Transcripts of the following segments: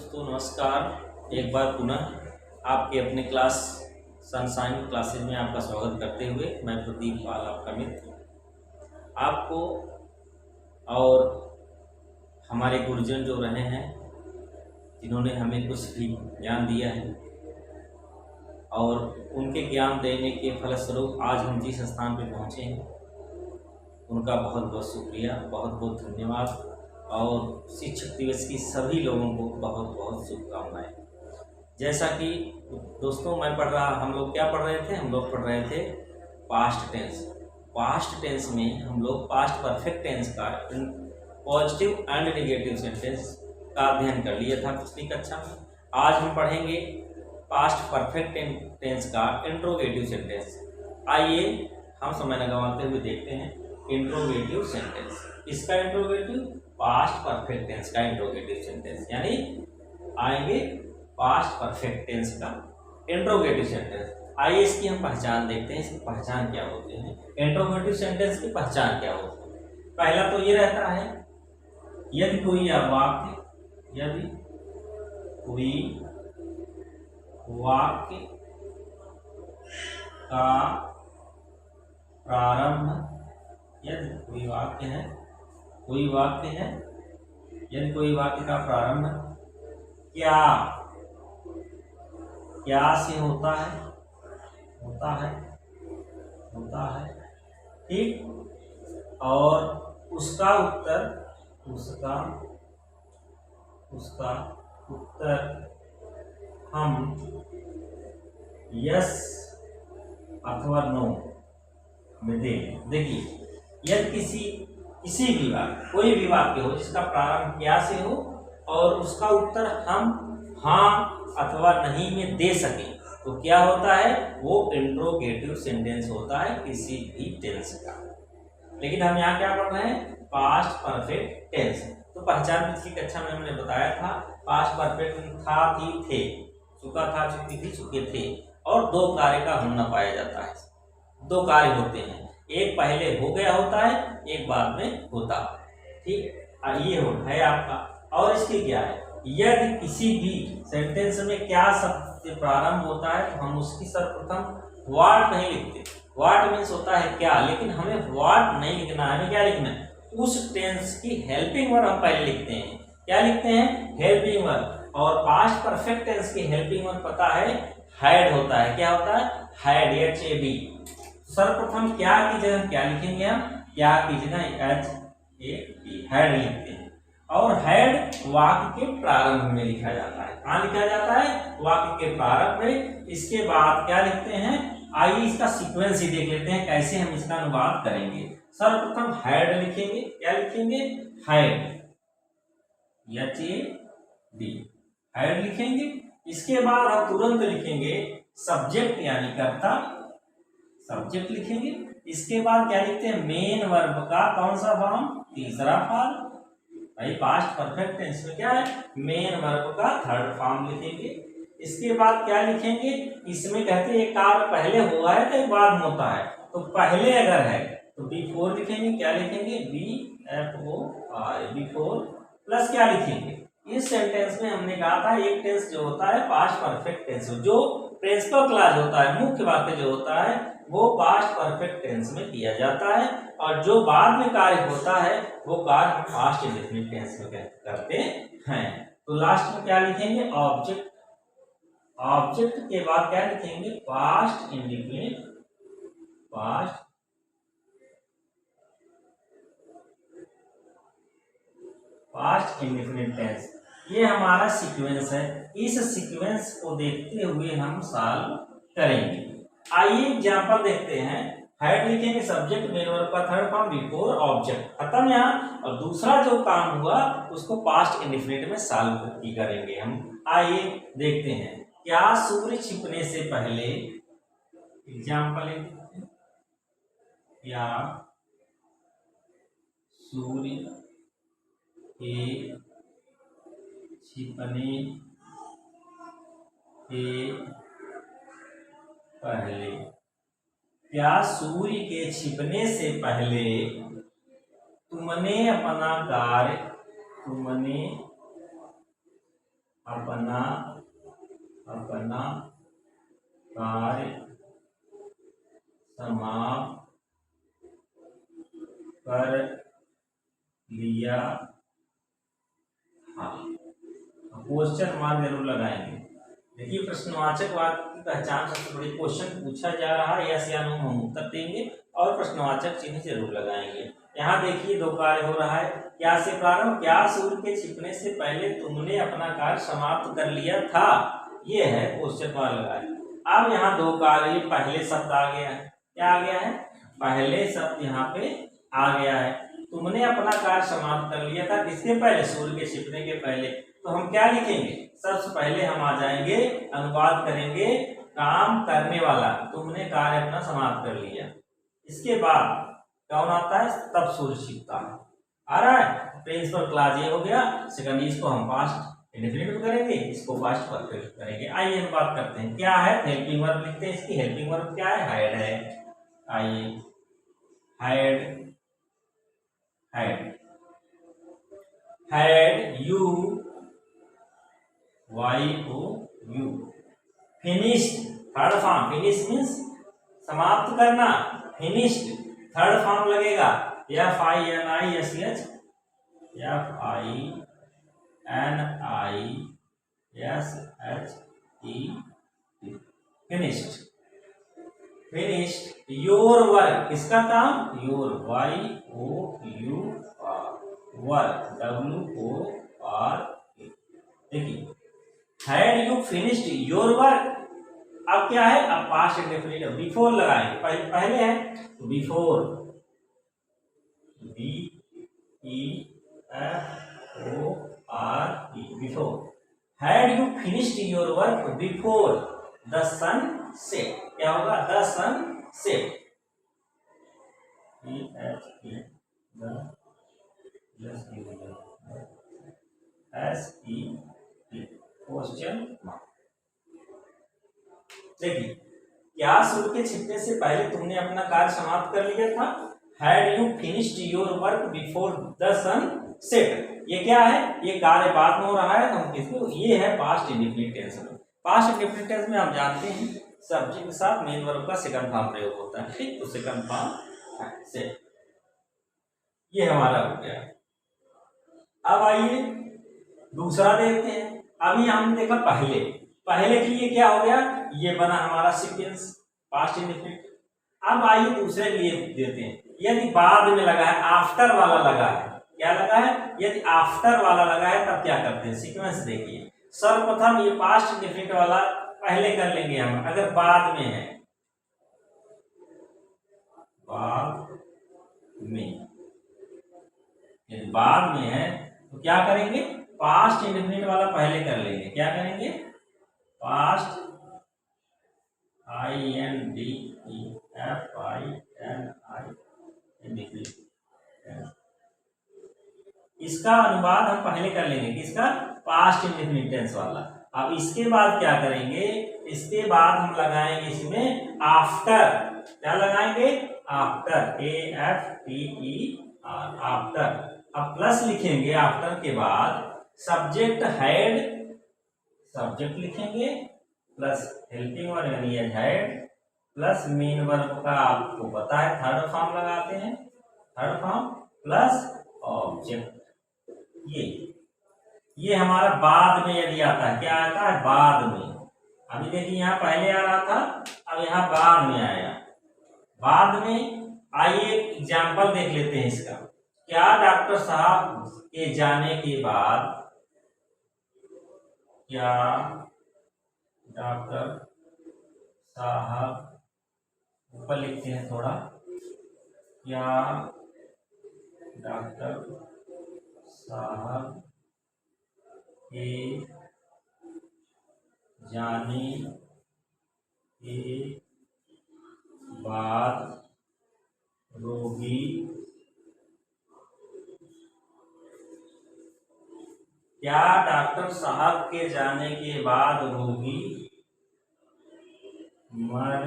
दोस्तों नमस्कार। एक बार पुनः आपके अपने क्लास सनशाइन क्लासेज में आपका स्वागत करते हुए मैं प्रदीप पाल आपका मित्र आपको और हमारे गुरुजन जो रहे हैं जिन्होंने हमें कुछ भी ज्ञान दिया है और उनके ज्ञान देने के फलस्वरूप आज हम जिस स्थान पर पहुँचे हैं उनका बहुत बहुत शुक्रिया, बहुत बहुत धन्यवाद और शिक्षक दिवस की सभी लोगों को बहुत बहुत शुभकामनाएं। जैसा कि दोस्तों हम लोग क्या पढ़ रहे थे? हम लोग पढ़ रहे थे पास्ट टेंस। पास्ट टेंस में हम लोग पास्ट परफेक्ट टेंस का पॉजिटिव एंड नेगेटिव सेंटेंस का अध्ययन कर लिया था पिछली कक्षा में। आज हम पढ़ेंगे पास्ट परफेक्ट टेंस का इंट्रोगेटिव सेंटेंस। आइए हम समय न गंवाते हुए देखते हैं इंट्रोगेटिव सेंटेंस। इसका इंट्रोगेटिव पास्ट परफेक्ट टेंस का इंट्रोगेटिव सेंटेंस, यानी आएंगे पास्ट परफेक्ट टेंस का इंट्रोगेटिव सेंटेंस। आइए इसकी हम पहचान देखते हैं, इसकी पहचान क्या होती है, इंट्रोगेटिव सेंटेंस की पहचान क्या होती है। पहला तो ये रहता है यदि कोई वाक्य का प्रारंभ, यदि कोई वाक्य का प्रारंभ क्या से होता है ठीक, और उसका उत्तर हम यस अथवा नो में दें। देखिए, यदि किसी भी वाक्य, कोई भी वाक्य हो जिसका प्रारंभ क्या से हो और उसका उत्तर हम हाँ अथवा नहीं में दे सके तो क्या होता है? वो इंट्रोगेटिव सेंटेंस होता है किसी भी टेंस का। लेकिन हम यहाँ क्या पढ़ रहे हैं? Past perfect tense. तो पहचान पिछली कक्षा में हमने बताया था पास्ट परफेक्ट था, थी, थे, चुका था, चुकी थी, चुके थे, और दो कार्य का होना पाया जाता है। दो कार्य होते हैं, एक पहले हो गया होता है, एक बाद में होता है ठीक। ये है आपका। और इसके क्या है? यदि किसी भी सेंटेंस में क्या शब्द से प्रारंभ होता है तो हम उसकी सर्वप्रथम व्हाट नहीं लिखते। व्हाट मीन्स होता है क्या, लेकिन हमें व्हाट नहीं लिखना है। हमें क्या लिखना है? उस टेंस की हेल्पिंग वर्ब हम पहले लिखते हैं। क्या लिखते हैं? Helping verb. और पास्ट परफेक्ट टेंस की हेल्पिंग वर्ब पता है हैड होता है। क्या होता है? Had, HAD। सर्वप्रथम क्या की जगह क्या लिखेंगे? हम क्या की जगह HAD, हैड लिखते हैं। और हैड वाक्य के प्रारंभ में लिखा जाता है। कहाँ लिखा जाता है? वाक्य के प्रारंभ में। इसके बाद क्या लिखते हैं? आइए इसका सीक्वेंस ही देख लेते हैं कैसे हम इसका अनुवाद करेंगे। सर्वप्रथम हैड लिखेंगे। क्या लिखेंगे? हैड, HAD, हैड लिखेंगे। इसके बाद हम तुरंत लिखेंगे सब्जेक्ट यानी कर्ता, सब्जेक्ट लिखेंगे। इसके बाद क्या लिखते हैं? मेन वर्ब का कौन सा फॉर्म? तीसरा फॉर्म। भाई पास्ट परफेक्ट टेंस में क्या है? मेन वर्ब का थर्ड फॉर्म लिखेंगे। इसके बाद क्या लिखेंगे? इसमें कहते हैं एक कार्य पहले हुआ है तो एक बाद में होता है, तो पहले अगर है तो बिफोर लिखेंगे। क्या लिखेंगे? BFOR, बिफोर, प्लस क्या लिखेंगे? इस सेंटेंस में हमने कहा था एक टेंस जो होता है पास्ट परफेक्ट टेंस, जो प्रिंसिपल क्लॉज होता है, मुख्य वाक्य जो होता है वो पास्ट परफेक्ट टेंस में किया जाता है, और जो बाद में कार्य होता है वो कार्य हम पास्ट इंडेफिनिट टेंस में करते हैं। तो लास्ट में क्या लिखेंगे? ऑब्जेक्ट। ऑब्जेक्ट के बाद क्या लिखेंगे? Past indefinite, past indefinite tense. ये हमारा सीक्वेंस है। इस सीक्वेंस को देखते हुए हम सॉल्व करेंगे। आइए एग्जांपल देखते हैं। हैड लिखेंगे, सब्जेक्ट, मेन वर्ब का थर्ड फॉर्म, बिफोर, ऑब्जेक्ट, खत्म यहाँ। और दूसरा जो काम हुआ उसको पास्ट इंडेफिनिट में सॉल्व करेंगे हम। आइए देखते हैं। क्या सूर्य छिपने से पहले, एग्जांपल, क्या सूर्य के छिपने के पहले, क्या सूर्य के छिपने से पहले तुमने अपना अपना अपना कार्य समाप्त कर लिया था। क्वेश्चन मार्क जरूर लगाएंगे। देखिए प्रश्नवाचक वाक्य की पहचान सबसे बड़ी, क्वेश्चन पूछा जा रहा है, यस या नो हम उत्तर देंगे और प्रश्नवाचक चिन्ह जरूर लगाएंगे। यहाँ देखिए दो कार्य हो रहा है, क्या से प्रारंभ, क्या सूर्य के छिपने से पहले तुमने अपना कार्य समाप्त कर लिया था, ये है क्वेश्चन मार्क लगाए। अब यहाँ दो कार्य, पहले शब्द आ गया है, क्या आ गया है, पहले शब्द यहाँ पे आ गया है। तुमने अपना कार्य समाप्त कर लिया था, किसके पहले, सूर्य के छिपने के पहले। तो हम क्या लिखेंगे, सबसे पहले हम आ जाएंगे, अनुवाद करेंगे, काम करने वाला, तुमने कार्य अपना समाप्त कर लिया। इसके बाद कौन आता है, तब सूर्य छिपता है। आ रहा है, प्रिंसिपल क्लास ये हो गया। सेकंड, इसको हम पास्ट इंडेफिनिट करेंगे, इसको पास्ट परफेक्ट करेंगे। आइए हम बात करते हैं, क्या है हेल्पिंग वर्ब लिखते हैं। इसकी हेल्पिंग वर्ब क्या है, हाइड है। आइए, hide had you you finished, third form, finish means समाप्त करना, फिनिश्ड थर्ड फॉर्म लगेगा, फिनिश्ड फिनिश्ड योर वर्क, किसका काम, योर वर्क, WOR। देखिए had you finished your work, अब क्या है, अब पास्ट इंडेफिनिट, बिफोर लगाएंगे, पहले है तो before, BEFORE, before. Had you finished your work before the sunset, क्या होगा, the sunset, question mark. देखिए, क्या सूर्य के छिपने से पहले तुमने अपना कार्य समाप्त कर लिया था, had you finished your work before the sunset. ये क्या है, ये कार्य बाद में हो रहा है, हम किसको, ये है पास्ट इंडेफिनिट टेंस में। पास्ट इंडेफिनिट टेंस में हम जानते हैं सब्जेक्ट के साथ मेन वर्ब का सेकंड फॉर्म प्रयोग होता है, ठीक, तो सेकंड फॉर्म से ये हमारा हो गया। अब आइए दूसरा देखते हैं। अभी हमने देखा पहले के लिए क्या हो गया, ये बना हमारा सीक्वेंस पास्ट इंडेफिनिट। अब आइए दूसरे के लिए देते हैं, यदि बाद में लगा है, आफ्टर वाला लगा है, क्या लगा है, यदि आफ्टर वाला लगा है तब क्या करते हैं, सीक्वेंस देखिए। सर्वप्रथम ये पास्ट इंडेफिनिट वाला पहले कर लेंगे हम, अगर बाद में है, बाद में, यदि बाद में है तो क्या करेंगे, पास्ट इंडेफिनिट वाला पहले कर लेंगे, क्या करेंगे, पास्ट INDEFINIT, इसका अनुवाद हम पहले कर लेंगे, किसका, पास्ट इंडेफिनिट टेंस वाला। अब इसके बाद क्या करेंगे, इसके बाद हम लगाएंगे इसमें आफ्टर, क्या लगाएंगे, आफ्टर, AFTER, आफ्टर। अब प्लस लिखेंगे, आफ्टर के बाद सब्जेक्ट हैड, सब्जेक्ट लिखेंगे प्लस हेल्पिंग वर्ब यानी हैड प्लस मेन वर्ब का आपको पता है थर्ड फॉर्म लगाते हैं, थर्ड फॉर्म प्लस ऑब्जेक्ट। ये हमारा बाद में यदि आता है, क्या आता है, बाद में। अभी देखिए यहाँ पहले आ रहा था, अब यहाँ बाद में आएगा, बाद में। आइए एग्जाम्पल देख लेते हैं इसका, क्या डॉक्टर साहब के जाने के बाद, क्या डॉक्टर साहब, ऊपर लिखते हैं थोड़ा, क्या डॉक्टर साहब के जाने के बाद रोगी क्या डॉक्टर साहब के जाने के बाद रोगी मर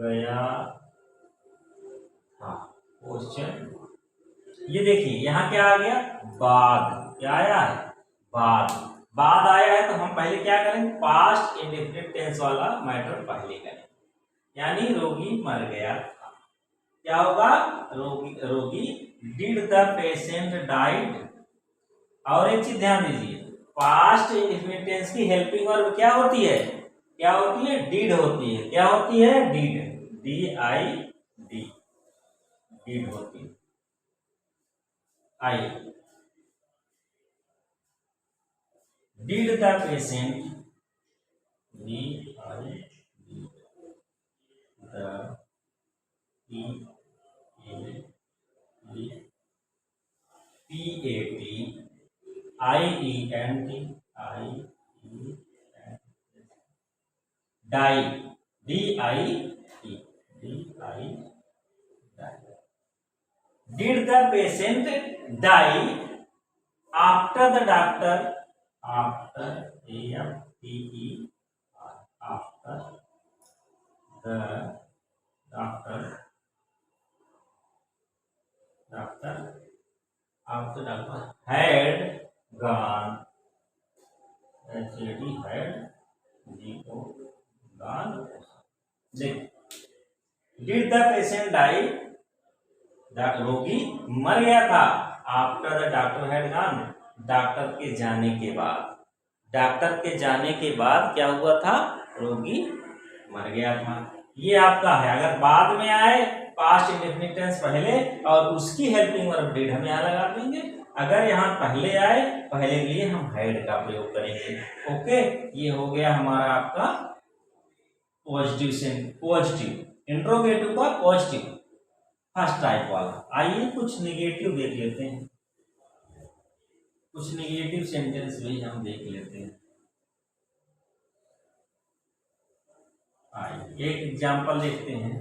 गया था, क्वेश्चन। ये देखिए यहाँ क्या आ गया, बाद, क्या आया है, बाद, बाद आया है तो हम पहले क्या करेंगे, पास्ट इंडेफिनिट टेंस वाला मैटर पहले करेंगे, यानी रोगी मर गया था। क्या होगा, रोगी रोगी डिड द पेशेंट डाइड। और एक चीज ध्यान दीजिए, पास्ट इंडेफिनिट टेंस की हेल्पिंग वर्ब क्या होती है, क्या होती है, डिड होती है। क्या होती है, डिड, DID, डिड होती है। I did the patient, DID, the die, DIE, did the patient die after the doctor, after AFTER, after the doctor, after doctor had gone, HAD had GO gone, देख, did the patient die, रोगी मर गया था, after the doctor had gone, doctor के जाने के बाद, doctor के जाने के बाद क्या हुआ था, रोगी मर गया था। ये आपका है, अगर बाद में आए पास्ट इंडेफिनिट टेंस पहले और उसकी हेल्पिंग वर्ब डिड हम यहाँ लगा देंगे। अगर यहाँ पहले आए, पहले के लिए हम हैड का प्रयोग करेंगे। ओके, ये हो गया हमारा आपका पॉजिटिव इंट्रोगेटिव का पॉजिटिव फर्स्ट टाइप वाला। आइए कुछ निगेटिव देख लेते हैं, कुछ निगेटिव सेंटेंस भी हम देख लेते हैं। आइए एक एग्जांपल देखते हैं।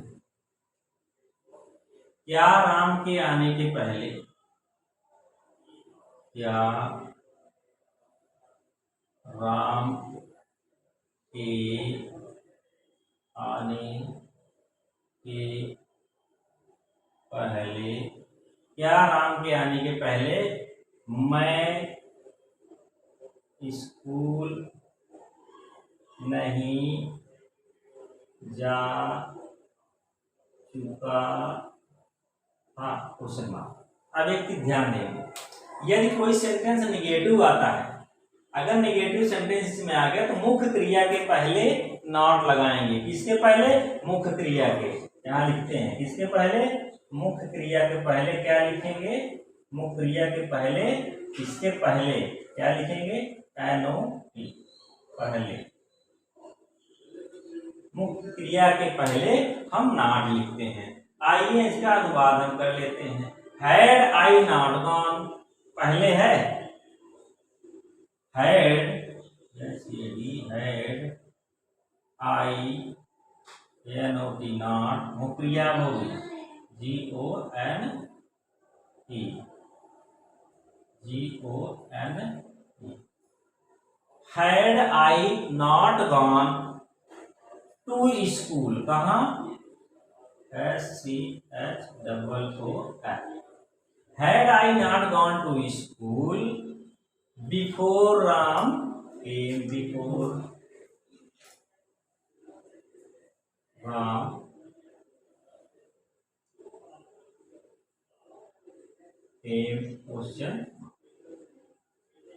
क्या राम के आने के पहले, क्या राम के आने के पहले, क्या राम के आने के पहले मैं स्कूल नहीं जा चुका था, क्वेश्चन मार्क। अब एक चीज ध्यान देंगे, यदि कोई सेंटेंस निगेटिव आता है, अगर निगेटिव सेंटेंस में आ गया तो मुख्य क्रिया के पहले नॉट लगाएंगे। किसके पहले, मुख्य क्रिया के, यहाँ लिखते हैं किसके पहले, मुख्य क्रिया के पहले क्या लिखेंगे, मुख्य क्रिया के पहले, इसके पहले क्या लिखेंगे, NOT, पहले, मुख्य क्रिया के पहले हम नॉट लिखते हैं। आइए इसका अनुवाद हम कर लेते हैं। हैड आई नॉट गॉन, पहले है, हैड आई NOT नॉट, मुख्य क्रिया होगी GONE, had I not gone to school, कहाँ, SCHOOL, had I not gone to school before Ram came, before Ram came, question.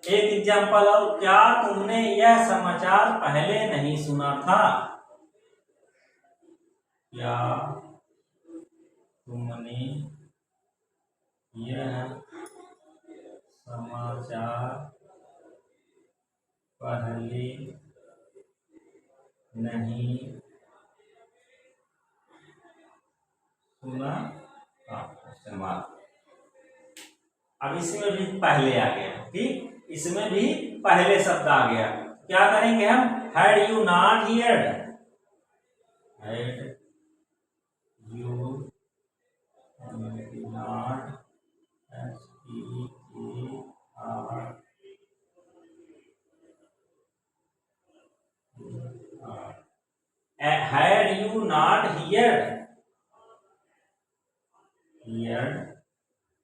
एक एग्जाम्पल और, क्या तुमने यह समाचार पहले नहीं सुना था, क्या तुमने यह समाचार पहले नहीं सुना था, क्वेश्चन मार्क। अब इसमें भी पहले आ गया, ठीक, इसमें भी पहले शब्द आ गया। क्या करेंगे हम, had you not heard, had you not, had you not heard,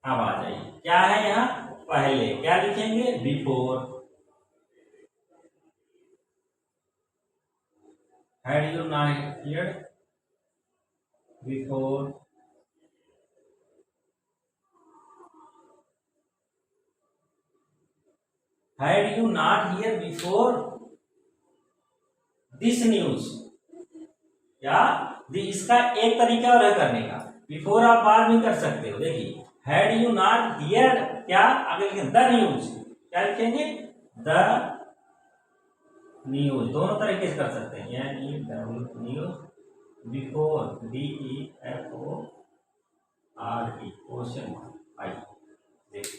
अब आ जाइए, क्या है यहाँ पहले, क्या लिखेंगे, before, had you not heard before had you not here before this news, या इसका एक तरीका और है करने का, बिफोर आप बाद में कर सकते हो। देखिए हैड यू नॉट हियर, क्या आगे लिखेंगे द न्यूज, क्या लिखेंगे द न्यूज, दोनों तरीके से कर सकते हैं, यानी news before DEFORE question I.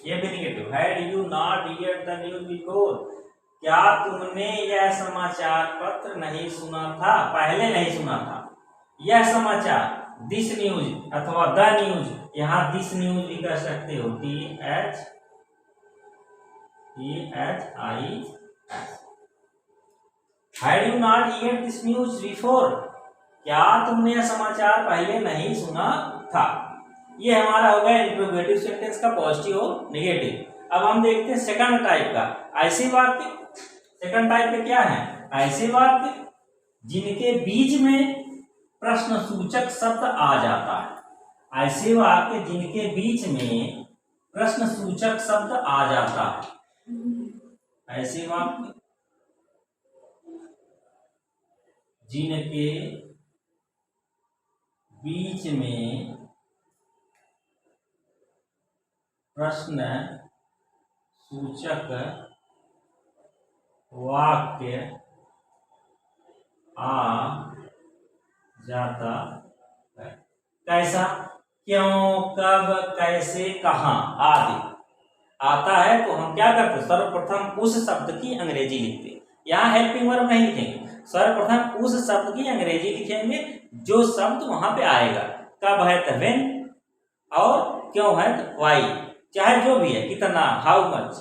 ये भी negative, had you not here the news before, क्या तुमने यह समाचार पत्र नहीं सुना था, पहले नहीं सुना था यह समाचार, दिस न्यूज अथवा द न्यूज, यहां दिस न्यूज भी कर सकते हो, THEIS। Had you not here this news before, क्या तुमने यह समाचार पहले नहीं सुना था। ये हमारा हो गया इंट्रोगेटिव सेंटेंस का पॉजिटिव और नेगेटिव। अब हम देखते हैं सेकंड टाइप का, ऐसे वाक्य। सेकंड टाइप के क्या है, ऐसे वाक्य जिनके बीच में प्रश्न सूचक शब्द आ जाता है, ऐसे वाक्य जिनके बीच में प्रश्न सूचक शब्द आ जाता है, ऐसे वाक्य जिनके बीच में प्रश्न सूचक वाक्य आ जाता है। कैसा, क्यों, कब, कैसे, कहां आदि आता है, तो हम क्या करते हैं, सर्वप्रथम उस शब्द की अंग्रेजी लिखते हैं। यहाँ हेल्पिंग वर्ब नहीं लिखेंगे, सर्वप्रथम उस शब्द की अंग्रेजी लिखेंगे जो शब्द वहां पे आएगा। कब है तो व्हेन, और क्यों है तो व्हाई, चाहे जो भी है, कितना, हाउ मच,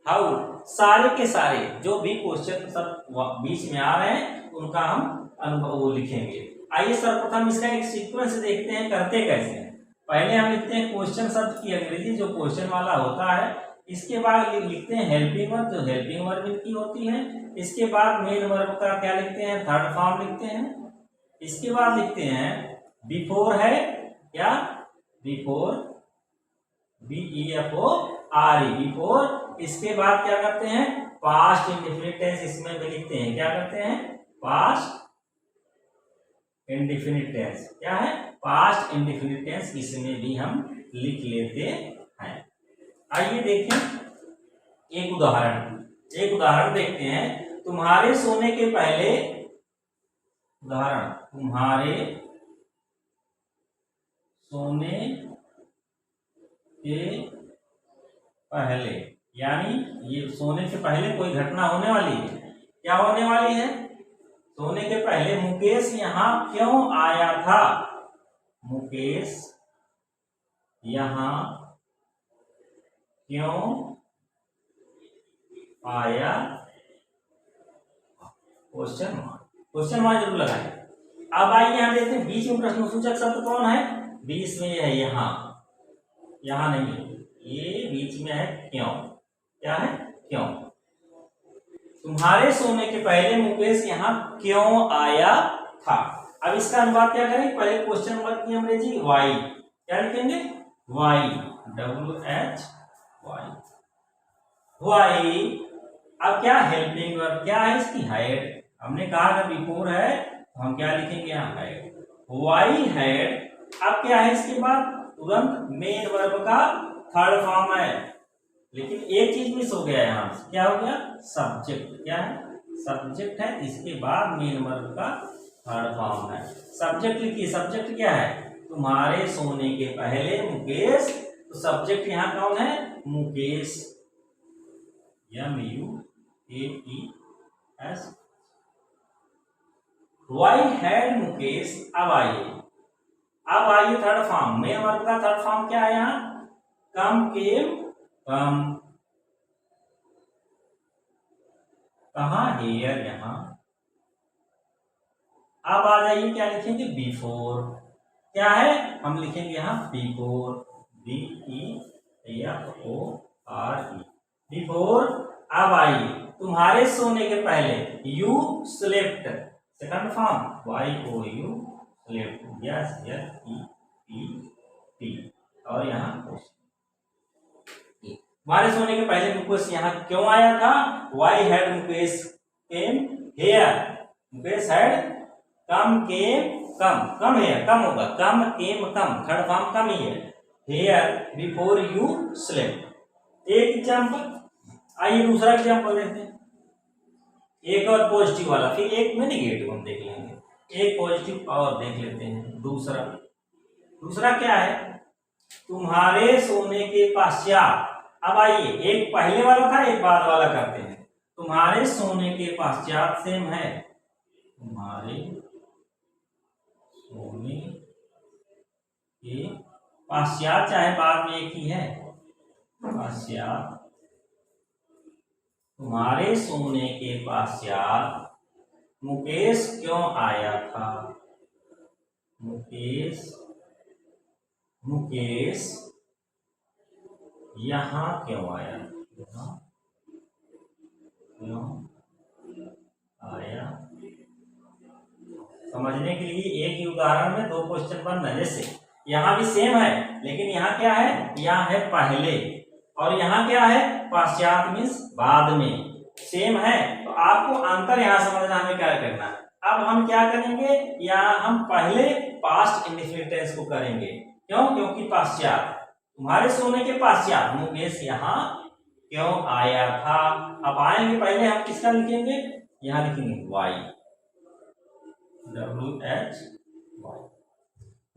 हाउ, सारे के सारे जो भी क्वेश्चन सब बीच में आ रहे हैं उनका हम अनुभव लिखेंगे। आइए सर्वप्रथम इसका एक सीक्वेंस देखते हैं, करते कैसे हैं। पहले हम लिखते हैं क्वेश्चन शब्द की अंग्रेजी जो क्वेश्चन वाला होता है, इसके बाद लिखते हैं हेल्पिंग वर्ब जो हेल्पिंग वर्ब की होती है, इसके बाद मेन वर्ब का क्या लिखते हैं, थर्ड फॉर्म लिखते हैं, इसके बाद लिखते हैं बिफोर है क्या, बिफोर BEFORE बिफोर, इसके बाद क्या करते हैं पास्ट इंडेफिनिट टेंस, इसमें भी लिखते हैं, क्या करते हैं पास्ट इंडेफिनिट टेंस, क्या है पास्ट इंडेफिनिट टेंस, इसमें भी हम लिख लेते हैं। आइए देखें एक उदाहरण देखते हैं। तुम्हारे सोने के पहले, उदाहरण तुम्हारे सोने के पहले, यानी ये सोने से पहले कोई घटना होने वाली है, क्या होने वाली है, सोने के पहले मुकेश यहाँ क्यों आया था, मुकेश यहाँ क्यों आया, क्वेश्चन मार्क जरूर लगाए। अब आइए यहाँ देखते हैं बीच में प्रश्नसूचक शब्द कौन है, बीच में है यहाँ नहीं है, ये बीच में है क्यों, क्या है क्यों, तुम्हारे सोने के पहले मुकेश यहाँ क्यों आया था। अब इसका अनुवाद क्या करें, पहले क्वेश्चन वर्ड की अंग्रेजी वाई, क्या लिखेंगे वाई, वाई। अब क्या हेल्पिंग वर्ब क्या है इसकी, हैड, हमने कहा था बिफोर है तो हम क्या लिखेंगे यहाँ हैड, वाई हैड। अब क्या है इसके बाद तुरंत मेन वर्ब का थर्ड फॉर्म है, लेकिन एक चीज मिस हो गया यहाँ, क्या हो गया सब्जेक्ट, क्या है सब्जेक्ट है, इसके बाद मेन वर्ब का थर्ड फॉर्म है। सब्जेक्ट लिखिए, सब्जेक्ट क्या है तुम्हारे सोने के पहले मुकेश, तो सब्जेक्ट यहाँ कौन है Mukesh, MUKES, why had Mukesh. अब आइए थर्ड फॉर्म, मेन वर्ब का थर्ड फॉर्म क्या है यहाँ, कम, केम, कम, कहा हियर, यहाँ। अब आ जाइए क्या लिखेंगे बिफोर, क्या है हम लिखेंगे यहाँ बिफोर, BEFORE, बिफोर। अब आइए तुम्हारे सोने के पहले, you slept, second form YOU slept, yes SLEPT, और यहाँ हमारे सोने के पहले मुकेश यहाँ क्यों आया था? Why had Mukesh came here, Mukesh had come came come, कम है कम होगा, कम केम कम, थर्ड फॉर्म कम ही है, हेयर बिफोर यू स्लेप्ट। एक एग्जाम्पल, आइए दूसरा एग्जाम्पल देखते हैं, एक और पॉजिटिव वाला, फिर एक में नेगेटिव हम देख लेंगे, एक पॉजिटिव और देख लेते हैं। दूसरा, दूसरा क्या है? तुम्हारे सोने के पश्चात। अब आइए, एक पहले वाला था, एक बाद वाला करते हैं। तुम्हारे सोने के पश्चात सेम है, तुम्हारे सोने के पश्चात, चाहे बाद में एक ही है, पश्चात, तुम्हारे सोने के पश्चात मुकेश क्यों आया था? मुकेश यहाँ क्यों आया? यहाँ क्यों आया? समझने के लिए एक ही उदाहरण में दो क्वेश्चन बन रहे हैं। जैसे यहाँ भी सेम है, लेकिन यहाँ क्या है? यहाँ है पहले, और यहाँ क्या है? पश्चात मीन्स बाद में। सेम है तो आपको अंतर यहाँ समझना, हमें क्या करना है। अब हम क्या करेंगे? यहाँ हम पहले पास्ट इंडेफिनिट टेंस को करेंगे। क्यों? क्योंकि पश्चात, तुम्हारे सोने के पश्चात मुकेश यहाँ क्यों आया था। अब आएंगे, पहले हम किसका लिखेंगे? यहाँ लिखेंगे वाई,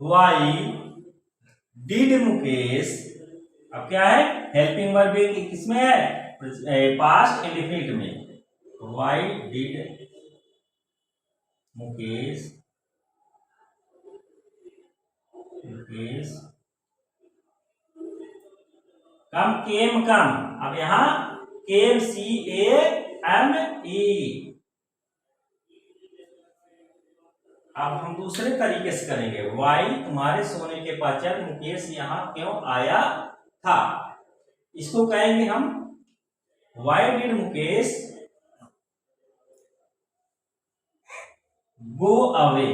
वाई डिड मुकेश। अब क्या है? हेल्पिंग वर्ब किसमें है? पास्ट इंडेफिनिट में। Why did Mukesh come came कम। अब यहाँ केम CAME। अब हम दूसरे तरीके से करेंगे, वाई तुम्हारे सोने के पश्चात मुकेश यहाँ क्यों आया था। इसको कहेंगे हम why did Mukesh go away.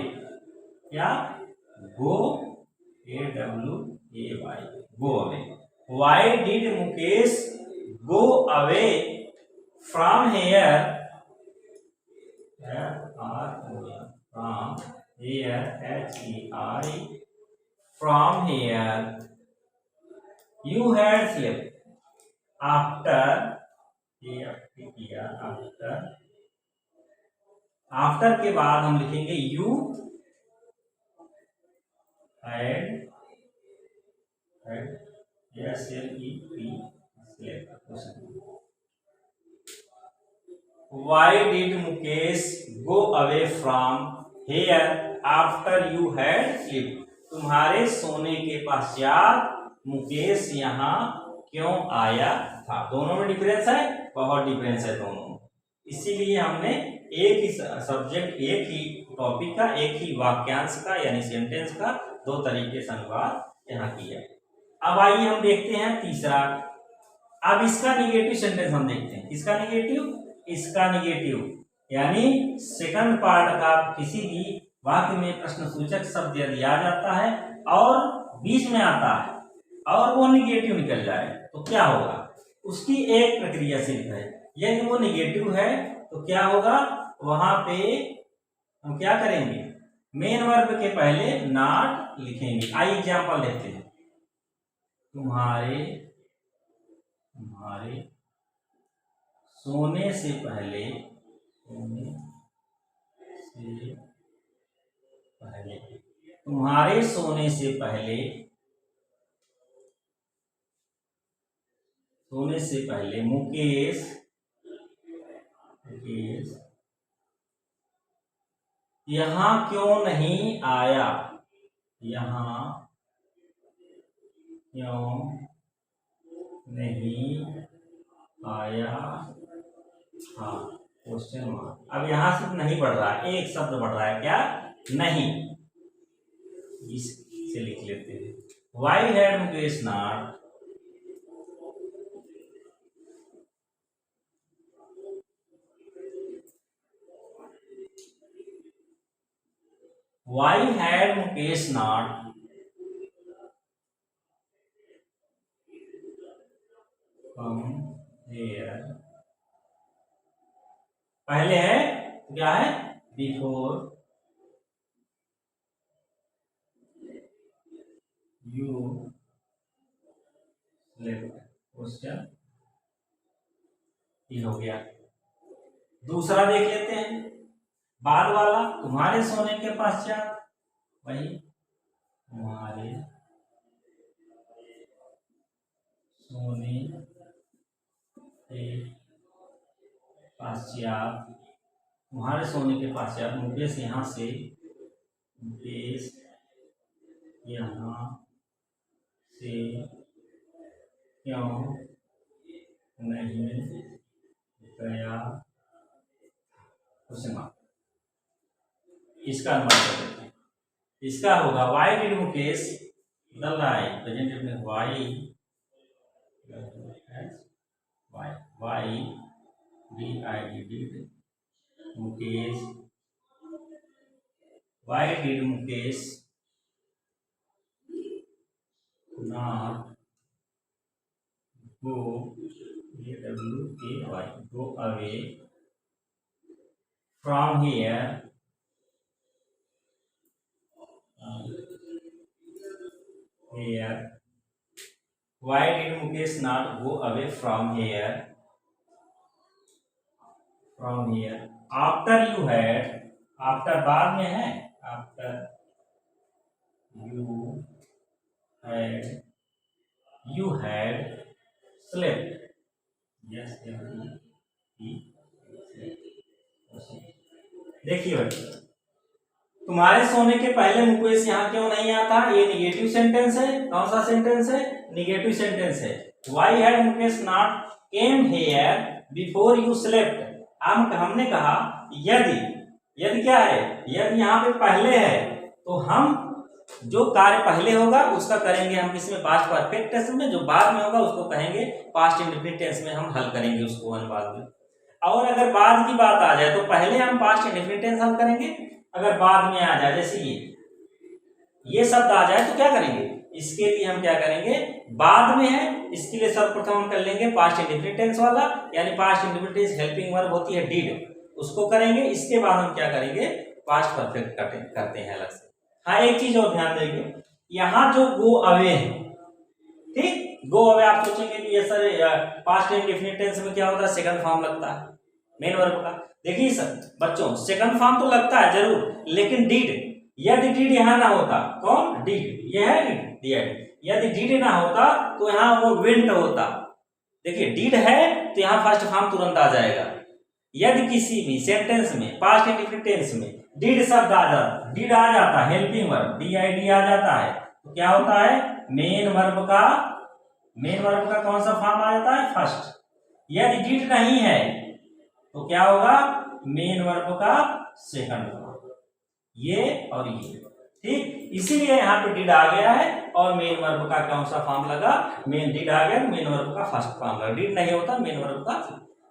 क्या? गो AWAY, go away. Why did Mukesh go away from here, from here, HERE, from here you had slept after, after के बाद हम लिखेंगे you had slept। Why did Mukesh go away from here after you had slept? तुम्हारे सोने के पश्चात मुकेश यहाँ क्यों आया था। दोनों में डिफरेंस है, बहुत डिफरेंस है दोनों में। इसीलिए हमने एक ही सब्जेक्ट, एक ही टॉपिक का, एक ही वाक्यांश का यानी सेंटेंस का दो तरीके से अनुवाद यहाँ किया। अब आइए हम देखते हैं तीसरा। अब इसका निगेटिव सेंटेंस हम देखते हैं। किसका निगेटिव? इसका निगेटिव, यानी सेकंड पार्ट का किसी भी वाक्य में प्रश्नसूचक शब्द यदि आ जाता है और बीच में आता है और वो निगेटिव निकल जाए तो क्या होगा? उसकी एक प्रक्रिया सिर्फ है। यदि वो निगेटिव है तो क्या होगा? वहां पे हम क्या करेंगे? मेन वर्ब के पहले नॉट लिखेंगे। आइए एग्जाम्पल देखते हैं। तुम्हारे सोने से पहले, तुम्हारे सोने से पहले मुकेश यहाँ क्यों नहीं आया। यहाँ क्यों नहीं आया। हाँ, क्वेश्चन मार्क। अब यहाँ सिर्फ नहीं बढ़ रहा है, एक शब्द बढ़ रहा है, क्या? नहीं। इससे लिख लेते हैं, why had Mukesh not Why had Mukesh not come here? पहले है क्या है? Before you left. क्वेश्चन ये हो गया। दूसरा देख लेते हैं, बाद वाला, तुम्हारे सोने के पश्चात, वही तुम्हारे सोने के पश्चात, तुम्हारे सोने के पश्चात मुकेश यहाँ से, मुकेश यहाँ से क्यों नहीं गया? Question mark. इसका अनुमान कर देते हैं। इसका होगा वाई डिड मुकेश, बदल रहा है प्रेजेंट में, why did Mukesh, why did Mukesh not go go away from here why did Mukesh not go away from here after you had, after बाद में है, after you had slept. Yes, देखिए बच्चों, तुम्हारे सोने के पहले मुकेश यहाँ क्यों नहीं आता? ये निगेटिव सेंटेंस है। कौन सा सेंटेंस है? निगेटिव सेंटेंस है। Why had Mukesh not came here before you slept? हमने कहा यदि क्या है? यदि यहाँ पे पहले है तो हम जो कार्य पहले होगा उसका करेंगे हम किसमें? पास्ट परफेक्ट टेंस में। जो बाद में होगा उसको कहेंगे पास्ट इंडेफिनिट टेंस में, हम हल करेंगे उसको बाद में। और अगर बाद की बात आ जाए तो पहले हम पास्ट इंडेफिनिट टेंस हल करेंगे, अगर बाद में आ जाए जैसे ये शब्द आ जाए तो क्या करेंगे? इसके लिए हम क्या करेंगे? बाद में है इसके लिए सर्वप्रथम हम कर लेंगे पास्ट इंडेफिनिट टेंस वाला, यानी past indefinite tense helping verb होती है डिड, उसको करेंगे। इसके बाद हम क्या करेंगे? पास्ट परफेक्ट करते हैं अलग से। हाँ, एक चीज और ध्यान देंगे, यहाँ जो गो अवे है, ठीक, गो अवे आप सोचेंगे कि ये सर पास्ट इंडेफिनिट टेंस में क्या होता है? सेकंड फॉर्म लगता है मेन वर्ब का। देखिए सर बच्चों, सेकंड फॉर्म तो लगता है जरूर, लेकिन डिड, यदि डिड यहाँ ना होता, कौन? डिड, ये है डिड, यदि डिड ना होता तो यहाँ वो वेंट होता। देखिए डिड है तो यहाँ फर्स्ट फॉर्म तुरंत आ जाएगा। यदि किसी भी सेंटेंस में पास्ट इंडेफिनिट टेंस में डिड शब्द आ जाता है, हेल्पिंग वर्ब DID आ जाता है, तो क्या होता है? मेन वर्ब का कौन सा फॉर्म आ जाता है? फर्स्ट। यदि डिड नहीं है तो क्या होगा? मेन वर्ब का सेकंड फॉर्म, ये और ये, ठीक। इसीलिए यहाँ पे डिड आ गया है और मेन वर्ब का कौन सा फॉर्म लगा? मेन डिड आ गया, मेन वर्ब का फर्स्ट फॉर्म लगा। डिड नहीं होता, मेन वर्ब का।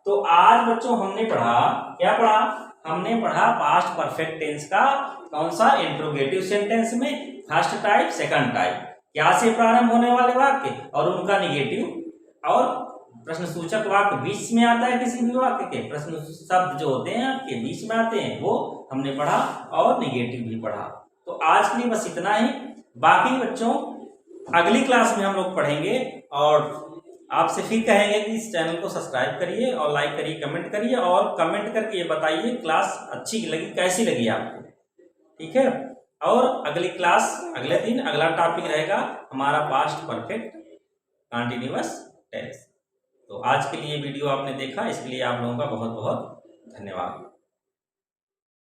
तो आज बच्चों हमने पढ़ा, क्या पढ़ा? हमने पढ़ा पास्ट परफेक्ट टेंस का कौन सा? इंट्रोगेटिव सेंटेंस में फर्स्ट टाइप, सेकंड टाइप, क्या से प्रारंभ होने वाले वाक्य और उनका निगेटिव, और प्रश्न सूचक वाक्य बीच में आता है किसी भी वाक्य के, प्रश्न शब्द जो होते हैं आपके बीच में आते हैं, वो हमने पढ़ा, और निगेटिव भी पढ़ा। तो आज के लिए बस इतना ही। बाकी बच्चों अगली क्लास में हम लोग पढ़ेंगे, और आपसे फिर कहेंगे कि इस चैनल को सब्सक्राइब करिए और लाइक करिए, कमेंट करिए, और कमेंट करके ये बताइए क्लास अच्छी लगी, कैसी लगी आपको, ठीक है। और अगली क्लास, अगले दिन अगला टॉपिक रहेगा हमारा पास्ट परफेक्ट कंटीन्यूअस टेंस। तो आज के लिए वीडियो आपने देखा, इसके लिए आप लोगों का बहुत बहुत धन्यवाद।